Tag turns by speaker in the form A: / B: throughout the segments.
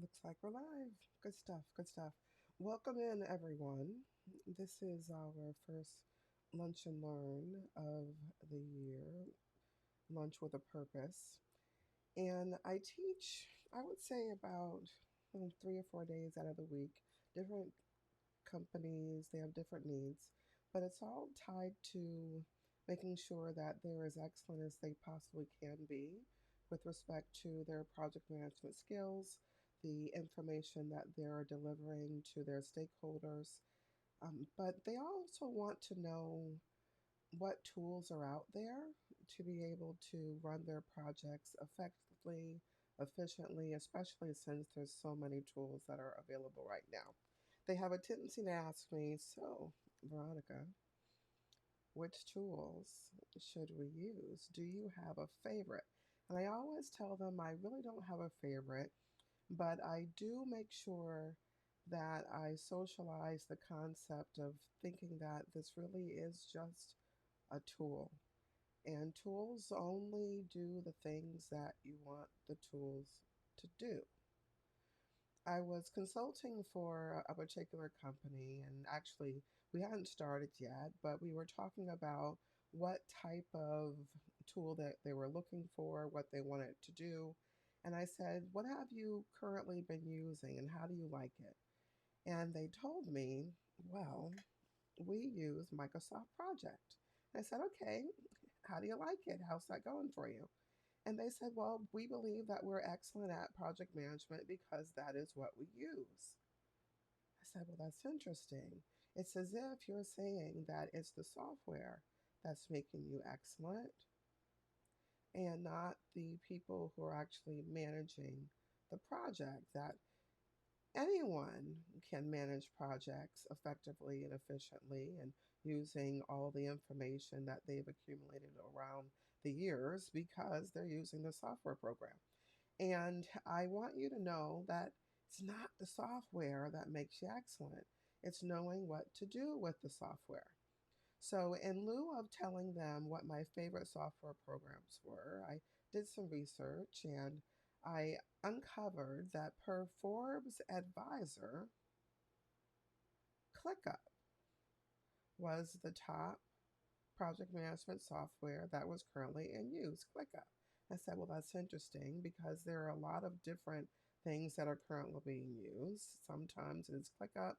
A: Looks like we're live. Good stuff, good stuff. Welcome in, everyone. This is our first Lunch and Learn of the year, Lunch with a Purpose. And I teach, I would say, about 3 or 4 days out of the week. Different companies, they have different needs, but it's all tied to making sure that they're as excellent as they possibly can be with respect to their project management skills, the information that they're delivering to their stakeholders. But they also want to know what tools are out there to be able to run their projects effectively, efficiently, especially since there's so many tools that are available right now. They have a tendency to ask me, so, Veronica, which tools should we use? Do you have a favorite? And I always tell them I really don't have a favorite, but I do make sure that I socialize the concept of thinking that this really is just a tool. And tools only do the things that you want the tools to do. I was consulting for a particular company, and actually, we hadn't started yet, but we were talking about what type of tool that they were looking for, what they wanted to do. And I said, "What have you currently been using, and how do you like it?" And they told me, "Well, we use Microsoft Project." I said, "Okay, how do you like it? How's that going for you?" And they said, "Well, we believe that we're excellent at project management because that is what we use." I said, "Well, that's interesting. It's as if you're saying that it's the software that's making you excellent and not the people who are actually managing the project, that anyone can manage projects effectively and efficiently and using all the information that they've accumulated around the years because they're using the software program. And I want you to know that it's not the software that makes you excellent, it's knowing what to do with the software." So, in lieu of telling them what my favorite software programs were, I did some research and I uncovered that per Forbes Advisor, ClickUp was the top project management software that was currently in use. ClickUp. I said, "Well, that's interesting because there are a lot of different things that are currently being used. Sometimes it's ClickUp,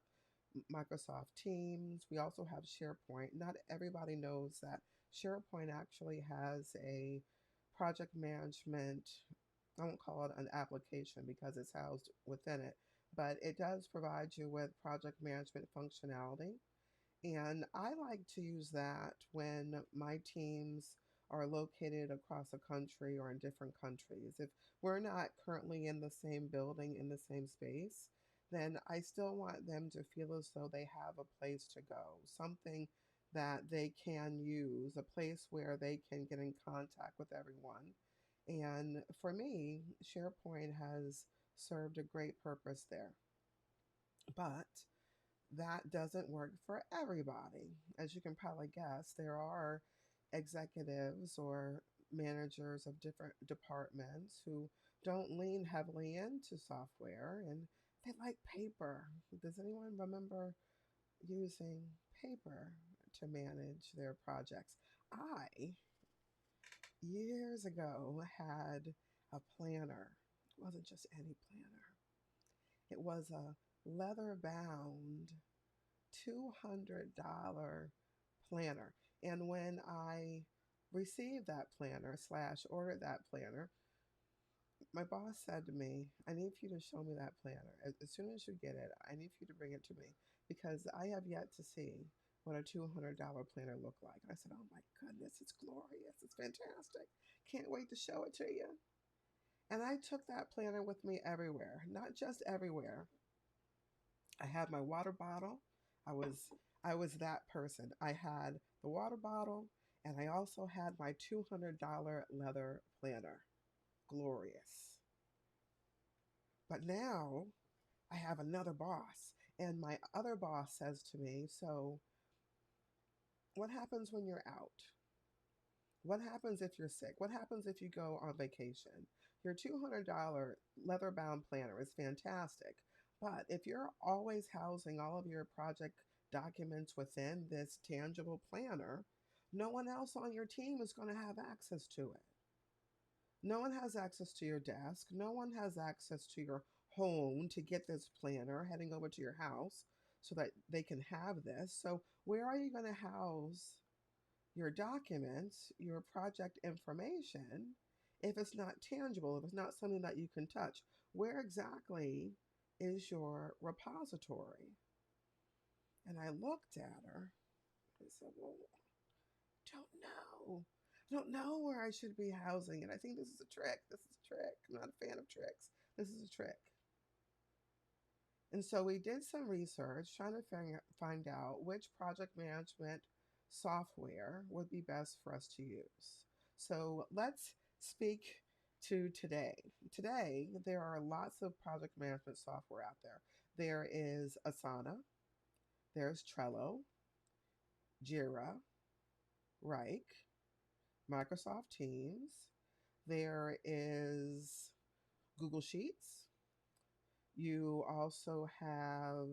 A: Microsoft Teams. We also have SharePoint. Not everybody knows that SharePoint actually has a project management, I won't call it an application because it's housed within it, but it does provide you with project management functionality. And I like to use that when my teams are located across the country or in different countries. If we're not currently in the same building, in the same space, then I still want them to feel as though they have a place to go, something that they can use, a place where they can get in contact with everyone. And for me, SharePoint has served a great purpose there. But that doesn't work for everybody. As you can probably guess, there are executives or managers of different departments who don't lean heavily into software and they like paper. Does anyone remember using paper to manage their projects? I, years ago, had a planner. It wasn't just any planner, it was a leather bound $200 planner. And when I received that planner slash ordered that planner, my boss said to me, "I need for you to show me that planner. As soon as you get it, I need for you to bring it to me because I have yet to see what a $200 planner looked like." And I said, "Oh my goodness, it's glorious. It's fantastic. Can't wait to show it to you." And I took that planner with me everywhere, not just everywhere. I had my water bottle. I was I was that person. I had the water bottle and I also had my $200 leather planner. Glorious. But now I have another boss and my other boss says to me, "So, what happens when you're out? What happens if you're sick? What happens if you go on vacation? Your $200 leather bound planner is fantastic. But if you're always housing all of your project documents within this tangible planner, no one else on your team is going to have access to it. No one has access to your desk. No one has access to your home to get this planner heading over to your house so that they can have this. So, where are you going to house your documents, your project information, if it's not tangible, if it's not something that you can touch? Where exactly is your repository? And I looked at her and said, well, don't know. I don't know where I should be housing it. I think this is a trick. This is a trick. I'm not a fan of tricks. This is a trick. And so we did some research trying to find out which project management software would be best for us to use. So let's speak to today. Today, there are lots of project management software out there. There is Asana, there's Trello, Jira, Wrike, Microsoft Teams, there is Google Sheets. You also have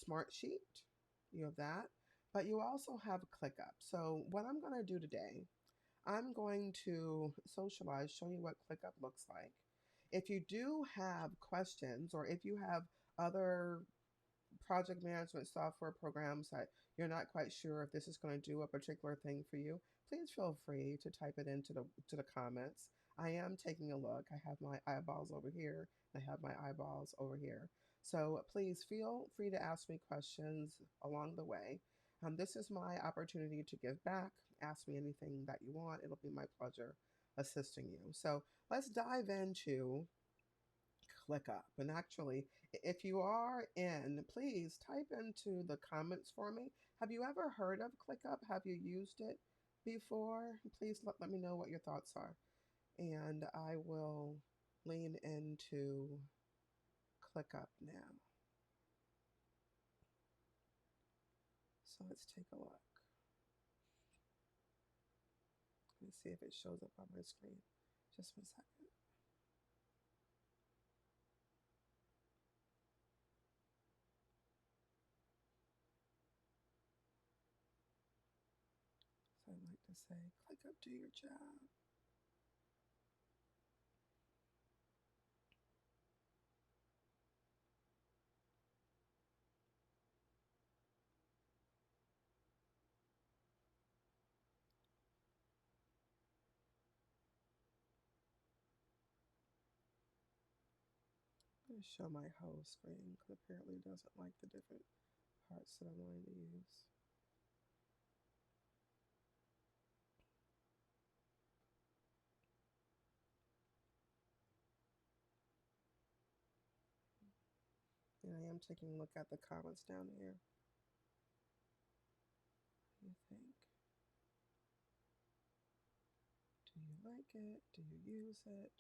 A: Smartsheet. You have that. But you also have ClickUp. So, what I'm going to do today, I'm going to socialize, show you what ClickUp looks like. If you do have questions or if you have other project management software programs that you're not quite sure if this is going to do a particular thing for you, please feel free to type it into the comments. I am taking a look. I have my eyeballs over here. I have my eyeballs over here. So please feel free to ask me questions along the way. This is my opportunity to give back. Ask me anything that you want. It'll be my pleasure assisting you. So let's dive into ClickUp. And actually, if you are in, please type into the comments for me. Have you ever heard of ClickUp? Have you used it before? Please let me know what your thoughts are. And I will lean into ClickUp now. So let's take a look. Let me see if it shows up on my screen. Just 1 second. So I like to say, ClickUp, do your job. I'm going to show my whole screen because apparently it doesn't like the different parts that I'm going to use. And I am taking a look at the comments down here. What do you think? Do you like it? Do you use it?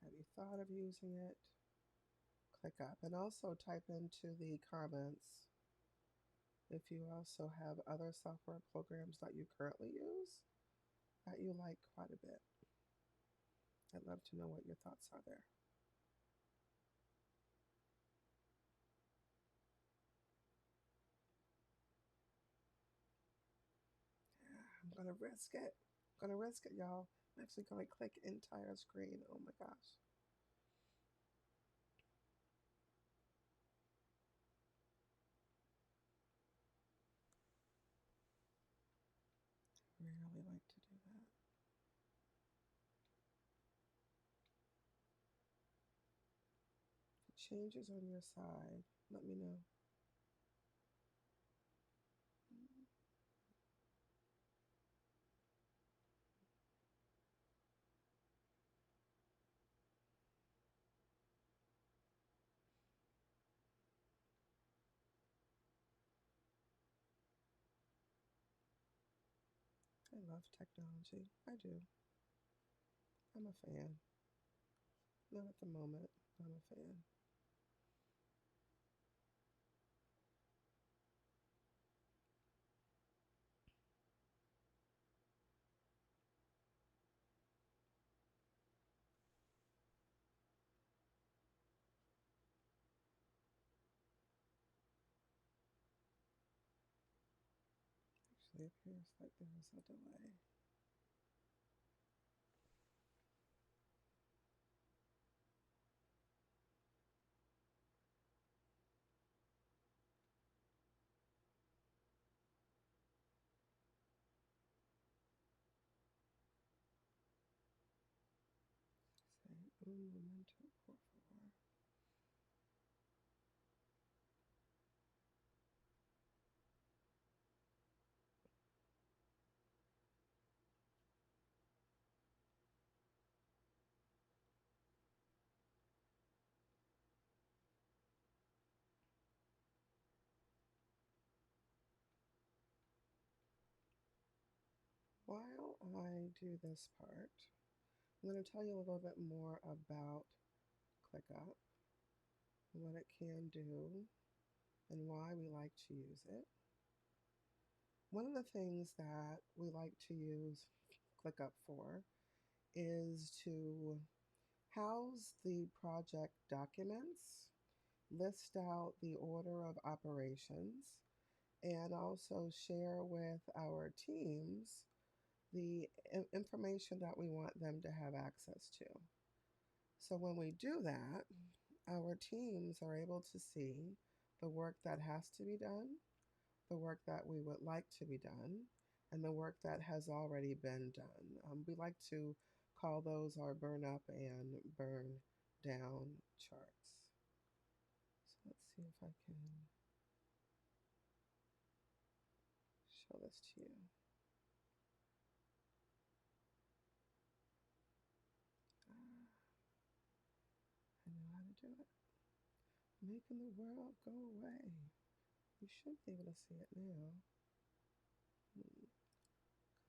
A: Have you thought of using it? ClickUp. And also type into the comments if you also have other software programs that you currently use that you like quite a bit. I'd love to know what your thoughts are there. I'm going to risk it. I'm going to risk it, y'all. I'm actually going to click entire screen. Oh my gosh. I really like to do that. If it changes on your side, let me know. I love technology. I do. I'm a fan. Not at the moment. I'm a fan. It appears like there is a delay. Say, un momento, por favor. While I do this part, I'm going to tell you a little bit more about ClickUp, what it can do, and why we like to use it. One of the things that we like to use ClickUp for is to house the project documents, list out the order of operations, and also share with our teams the information that we want them to have access to. So when we do that, our teams are able to see the work that has to be done, the work that we would like to be done, and the work that has already been done. We like to call those our burn up and burn down charts. So let's see if I can show this to you. Ah, I know how to do it. Making the world go away. You should be able to see it now.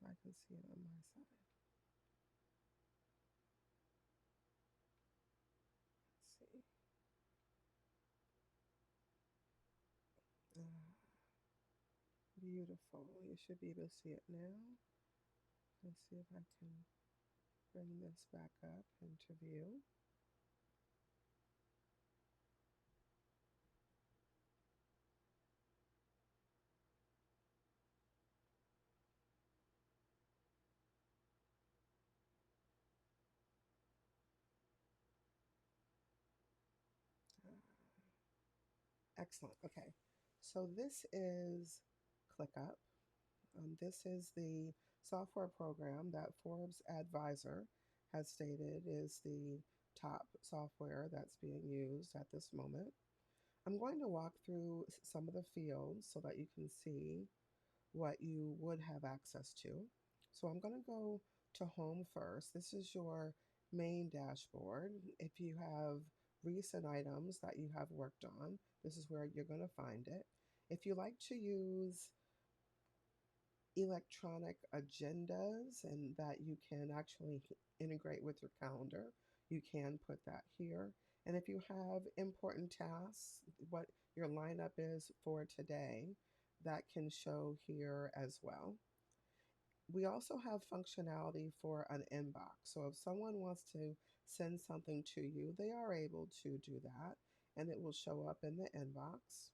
A: I can see it on my side. Let's see. Ah, beautiful. You should be able to see it now. Let's see if I can bring this back up into view. Ah, excellent. Okay. So this is ClickUp. This is the software program that Forbes Advisor has stated is the top software that's being used at this moment. I'm going to walk through some of the fields so that you can see what you would have access to. So I'm going to go to Home first. This is your main dashboard. If you have recent items that you have worked on, this is where you're going to find it. If you like to use electronic agendas and that you can actually integrate with your calendar, you can put that here. And if you have important tasks, what your lineup is for today, that can show here as well. We also have functionality for an inbox. So if someone wants to send something to you, they are able to do that and it will show up in the inbox.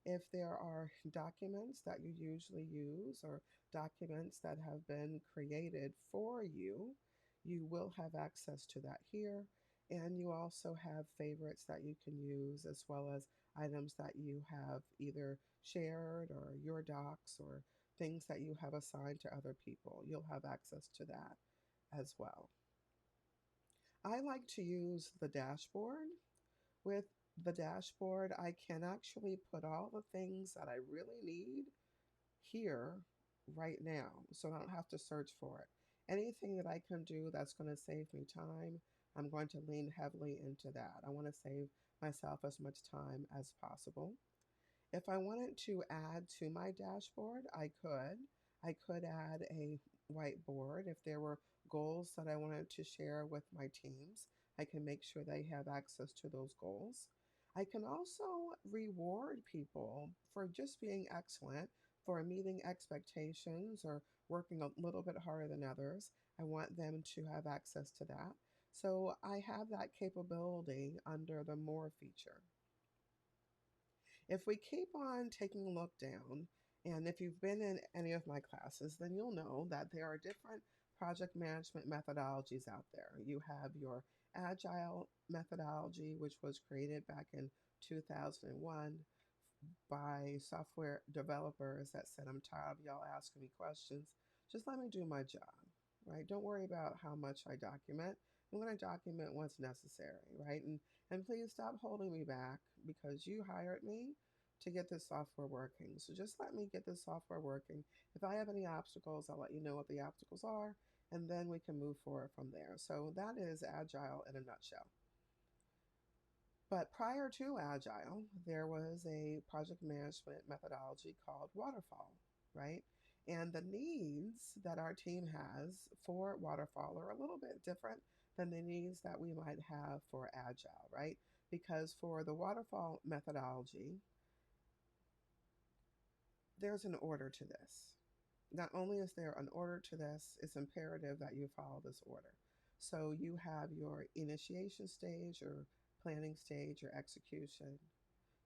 A: If there are documents that you usually use or documents that have been created for you, you will have access to that here. And you also have favorites that you can use, as well as items that you have either shared or your docs or things that you have assigned to other people. You'll have access to that as well. I like to use the dashboard. With the dashboard, I can actually put all the things that I really need here right now, so I don't have to search for it. Anything that I can do that's going to save me time, I'm going to lean heavily into that. I want to save myself as much time as possible. If I wanted to add to my dashboard, I could. I could add a whiteboard. If there were goals that I wanted to share with my teams, I can make sure they have access to those goals. I can also reward people for just being excellent, for meeting expectations or working a little bit harder than others. I want them to have access to that. So I have that capability under the More feature. If we keep on taking a look down And if you've been in any of my classes, then you'll know that there are different project management methodologies out there. You have your agile methodology, which was created back in 2001 by software developers that said, I'm tired of y'all asking me questions. Just let me do my job, right? Don't worry about how much I document. I'm going to document what's necessary, right? And please stop holding me back because you hired me to get this software working. So just let me get this software working. If I have any obstacles, I'll let you know what the obstacles are, and then we can move forward from there. So that is Agile in a nutshell. But prior to Agile, there was a project management methodology called Waterfall, right? And the needs that our team has for Waterfall are a little bit different than the needs that we might have for Agile, right? Because for the Waterfall methodology, there's an order to this. Not only is there an order to this, it's imperative that you follow this order. So you have your initiation stage, your planning stage, your execution,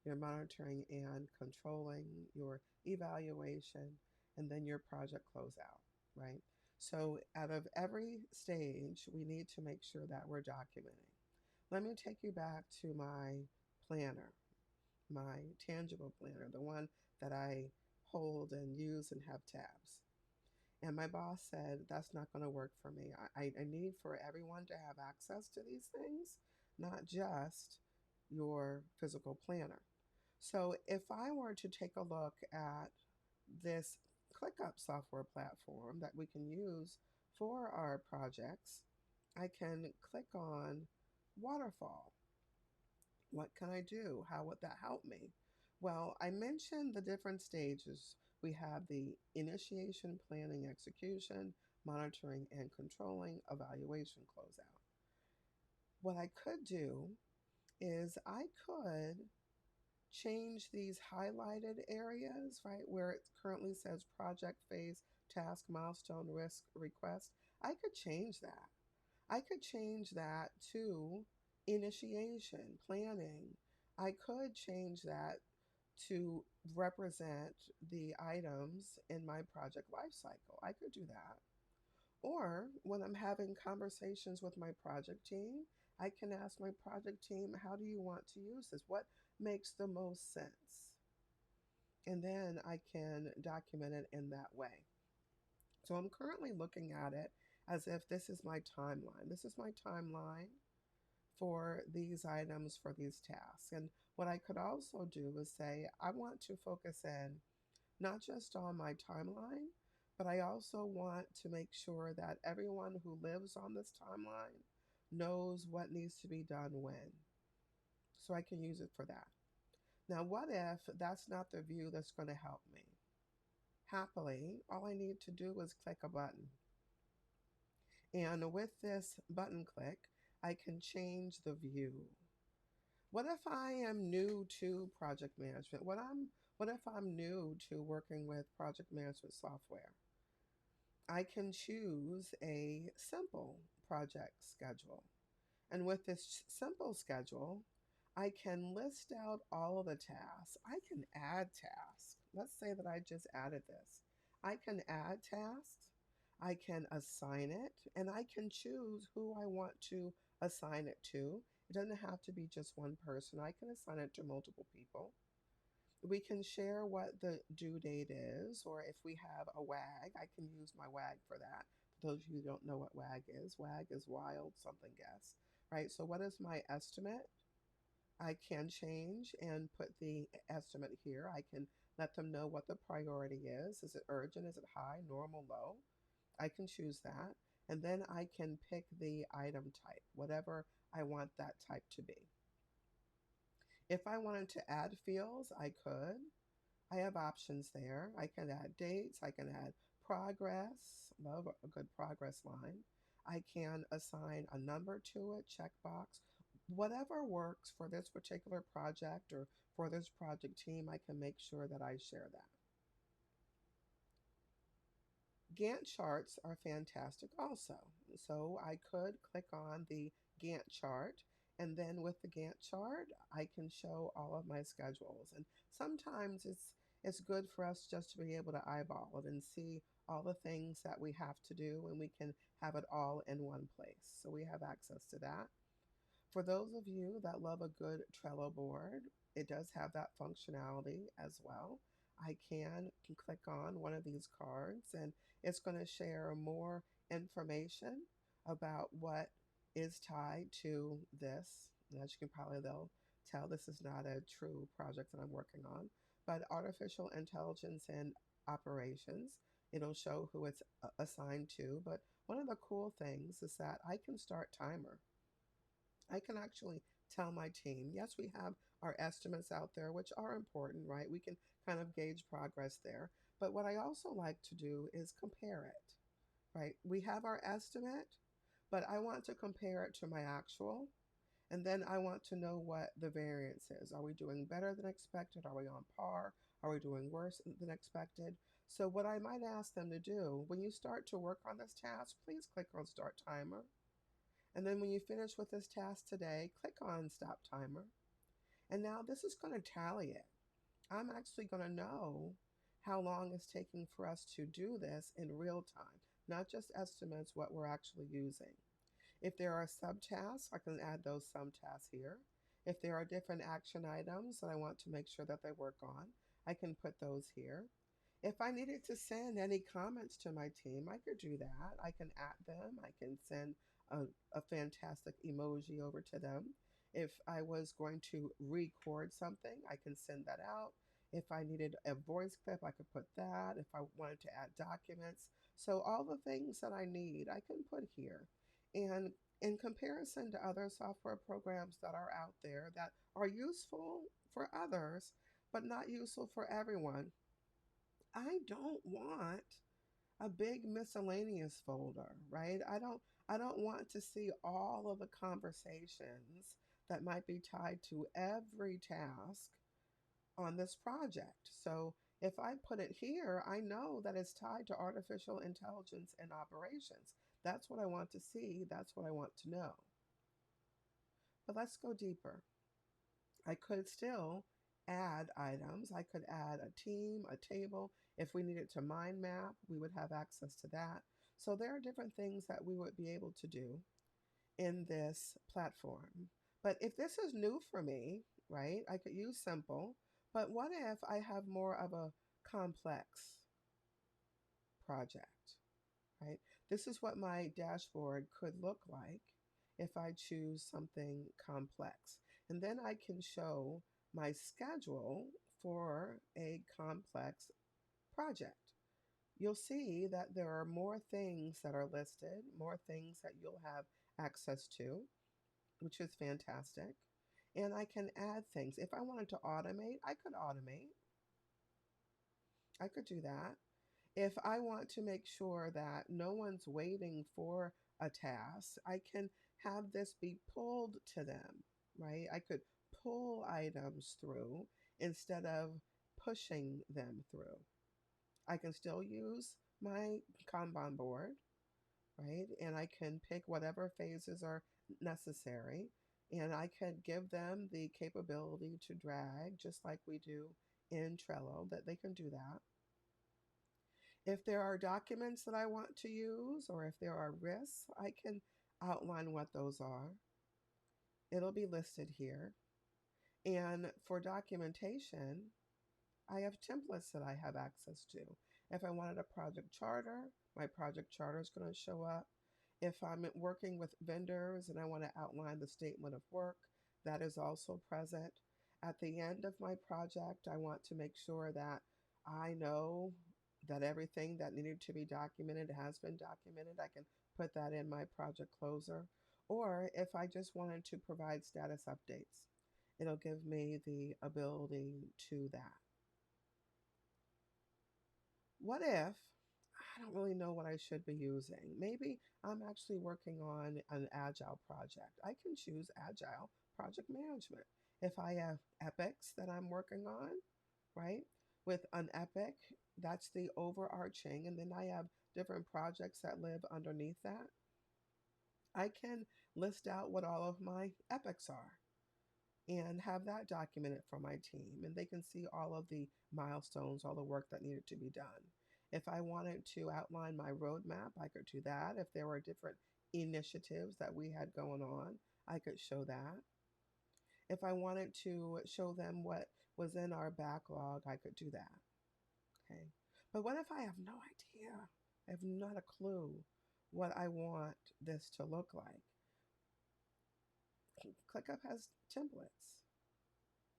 A: your monitoring and controlling, your evaluation, and then your project closeout, right? So out of every stage, we need to make sure that we're documenting. Let me take you back to my planner, my tangible planner, the one that I hold and use and have tabs. And my boss said, that's not going to work for me. I need for everyone to have access to these things, not just your physical planner. So if I were to take a look at this ClickUp software platform that we can use for our projects, I can click on Waterfall. What can I do? How would that help me? Well, I mentioned the different stages. We have the initiation, planning, execution, monitoring and controlling, evaluation, closeout. What I could do is I could change these highlighted areas, right, where it currently says project phase, task, milestone, risk, request. I could change that. I could change that to initiation, planning. I could change that to represent the items in my project lifecycle. I could do that. Or when I'm having conversations with my project team, I can ask my project team, how do you want to use this? What makes the most sense? And then I can document it in that way. So I'm currently looking at it as if this is my timeline. This is my timeline for these items, for these tasks. And what I could also do is say, I want to focus in not just on my timeline, but I also want to make sure that everyone who lives on this timeline knows what needs to be done when. So I can use it for that. Now, what if that's not the view that's going to help me? Happily, all I need to do is click a button. And with this button click, I can change the view. What if I am new to project management? What if I'm new to working with project management software? I can choose a simple project schedule. And with this simple schedule, I can list out all of the tasks. I can add tasks. Let's say that I just added this. I can add tasks. I can assign it, and I can choose who I want to assign it to. It doesn't have to be just one person. I can assign it to multiple people. We can share what the due date is, or if we have a WAG, I can use my WAG for that. For those of you who don't know what WAG is wild something guess, right? So what is my estimate? I can change and put the estimate here. I can let them know what the priority is. Is it urgent? Is it high, normal, low? I can choose that. And then I can pick the item type, whatever I want that type to be. If I wanted to add fields, I could. I have options there. I can add dates. I can add progress. Love a good progress line. I can assign a number to it, checkbox. Whatever works for this particular project or for this project team, I can make sure that I share that. Gantt charts are fantastic also. So I could click on the Gantt chart, and then with the Gantt chart, I can show all of my schedules. And sometimes it's good for us just to be able to eyeball it and see all the things that we have to do, and we can have it all in one place. So we have access to that. For those of you that love a good Trello board, it does have that functionality as well. I can click on one of these cards and it's going to share more information about what is tied to this. And as you can probably tell, this is not a true project that I'm working on, but artificial intelligence and operations. It'll show who it's assigned to. But one of the cool things is that I can start timer. I can actually tell my team, yes, we have our estimates out there, which are important, right? We can kind of gauge progress there. But what I also like to do is compare it, right? We have our estimate, but I want to compare it to my actual. And then I want to know what the variance is. Are we doing better than expected? Are we on par? Are we doing worse than expected? So, what I might ask them to do when you start to work on this task, please click on Start Timer. And then when you finish with this task today, click on Stop Timer. And now this is going to tally it. I'm actually going to know how long it's taking for us to do this in real time, not just estimates what we're actually using. If there are subtasks, I can add those subtasks here. If there are different action items that I want to make sure that they work on, I can put those here. If I needed to send any comments to my team, I could do that. I can at them. I can send a fantastic emoji over to them. If I was going to record something, I can send that out. If I needed a voice clip, I could put that. If I wanted to add documents. So all the things that I need, I can put here. And in comparison to other software programs that are out there that are useful for others, but not useful for everyone, I don't want a big miscellaneous folder, right? I don't want to see all of the conversations that might be tied to every task on this project. So if I put it here, I know that it's tied to artificial intelligence and operations. That's what I want to see. That's what I want to know. But let's go deeper. I could still add items. I could add a team, a table. If we needed to mind map, we would have access to that. So there are different things that we would be able to do in this platform. But if this is new for me, right, I could use simple. But what if I have more of a complex project, right? This is what my dashboard could look like if I choose something complex. And then I can show my schedule for a complex project. You'll see that there are more things that are listed, more things that you'll have access to, which is fantastic. And I can add things. If I wanted to automate, I could automate. I could do that. If I want to make sure that no one's waiting for a task, I can have this be pulled to them, right? I could pull items through instead of pushing them through. I can still use my Kanban board, right? And I can pick whatever phases are necessary. And I could give them the capability to drag just like we do in Trello, that they can do that. If there are documents that I want to use or if there are risks, I can outline what those are. It'll be listed here. And for documentation, I have templates that I have access to. If I wanted a project charter, my project charter is going to show up. If I'm working with vendors and I want to outline the statement of work, that is also present. At the end of my project, I want to make sure that I know that everything that needed to be documented has been documented. I can put that in my project closer. Or if I just wanted to provide status updates, it'll give me the ability to that. What if I don't really know what I should be using? Maybe I'm actually working on an agile project. I can choose agile project management. If I have epics that I'm working on, right? With an epic, that's the overarching, and then I have different projects that live underneath that. I can list out what all of my epics are. and have that documented for my team. And they can see all of the milestones, all the work that needed to be done. If I wanted to outline my roadmap, I could do that. If there were different initiatives that we had going on, I could show that. If I wanted to show them what was in our backlog, I could do that. Okay. But what if I have no idea? I have not a clue what I want this to look like. ClickUp has templates.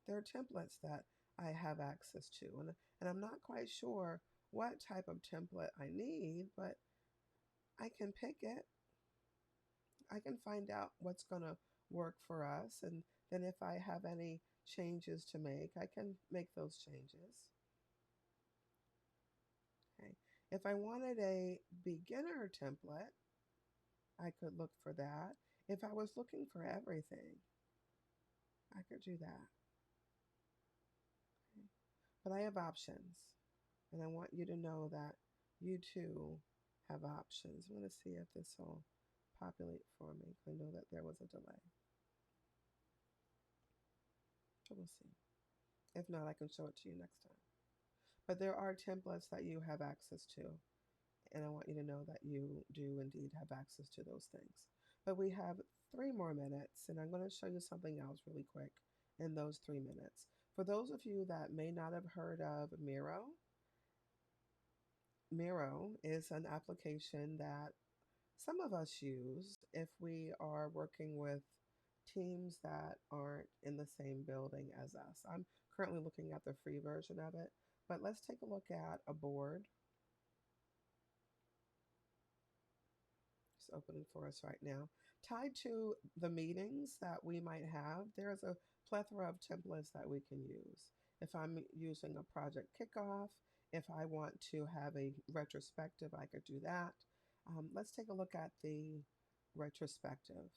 A: There are templates that I have access to, and I'm not quite sure what type of template I need, but I can pick it. I can find out what's going to work for us, and then if I have any changes to make, I can make those changes. Okay. If I wanted a beginner template, I could look for that. If I was looking for everything, I could do that. Okay. But I have options, and I want you to know that you too have options. I'm going to see if this will populate for me. I know that there was a delay. So we'll see. If not, I can show it to you next time. But there are templates that you have access to, and I want you to know that you do indeed have access to those things. But we have 3 more minutes, and I'm going to show you something else really quick in those 3 minutes. For those of you that may not have heard of Miro, Miro is an application that some of us use if we are working with teams that aren't in the same building as us. I'm currently looking at the free version of it, but let's take a look at a board. It's opening for us right now. Tied to the meetings that we might have, there's a plethora of templates that we can use. If I'm using a project kickoff, if I want to have a retrospective, I could do that. Let's take a look at the retrospective.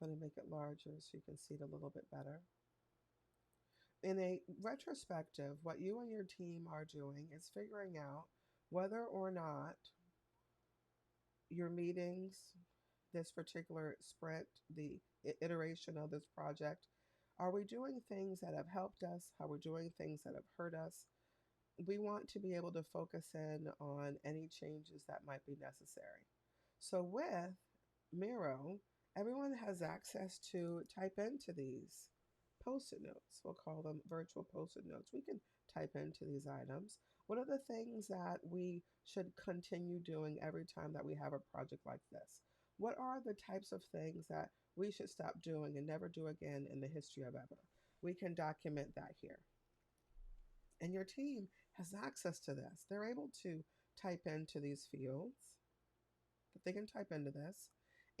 A: I'm going to make it larger so you can see it a little bit better. In a retrospective, what you and your team are doing is figuring out whether or not your meetings, this particular sprint, the iteration of this project, are we doing things that have helped us? Are we doing things that have hurt us? We want to be able to focus in on any changes that might be necessary. So with Miro, everyone has access to type into these post-it notes. We'll call them virtual post-it notes. We can type into these items. What are the things that we should continue doing every time that we have a project like this? What are the types of things that we should stop doing and never do again in the history of ever? We can document that here. And your team has access to this. They're able to type into these fields, that they can type into this.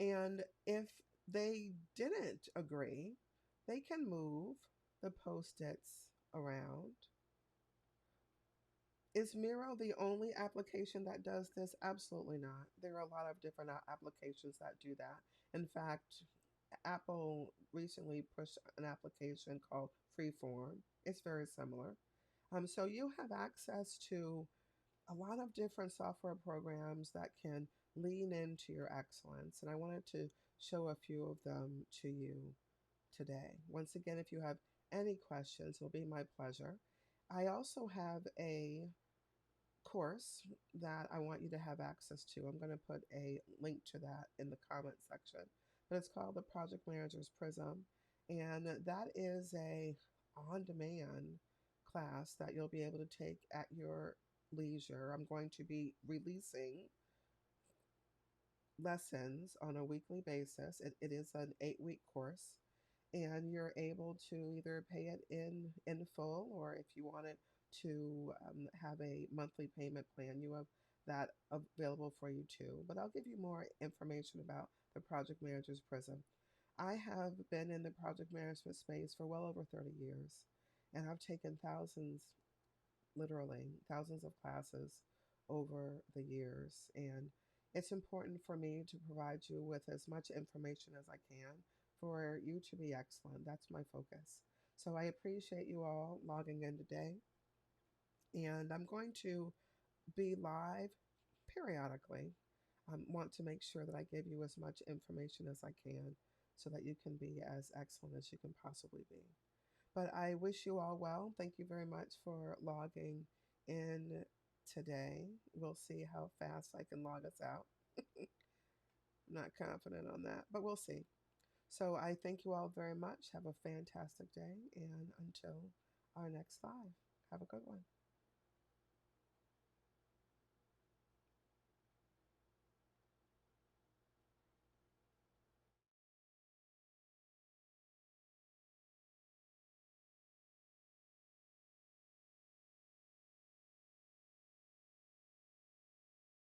A: And if they didn't agree, they can move the post-its around. Is Miro the only application that does this? Absolutely not. There are a lot of different applications that do that. In fact, Apple recently pushed an application called Freeform. It's very similar. So you have access to a lot of different software programs that can lean into your excellence. And I wanted to show a few of them to you today. Once again, if you have any questions, it'll be my pleasure. I also have a course that I want you to have access to. I'm going to put a link to that in the comment section. But it's called the Project Manager's Prism. And that is a on-demand class that you'll be able to take at your leisure. I'm going to be releasing lessons on a weekly basis. It is an 8-week course, and you're able to either pay it in full, or if you wanted to have a monthly payment plan, you have that available for you too. But I'll give you more information about the Project Manager's Prism. I have been in the project management space for well over 30 years, and I've taken thousands, literally thousands of classes over the years. And it's important for me to provide you with as much information as I can for you to be excellent. That's my focus. So I appreciate you all logging in today. And I'm going to be live periodically. I want to make sure that I give you as much information as I can. so that you can be as excellent as you can possibly be. But I wish you all well. Thank you very much for logging in today. We'll see how fast I can log us out. I'm not confident on that, but we'll see. So I thank you all very much. Have a fantastic day. And until our next live, have a good one.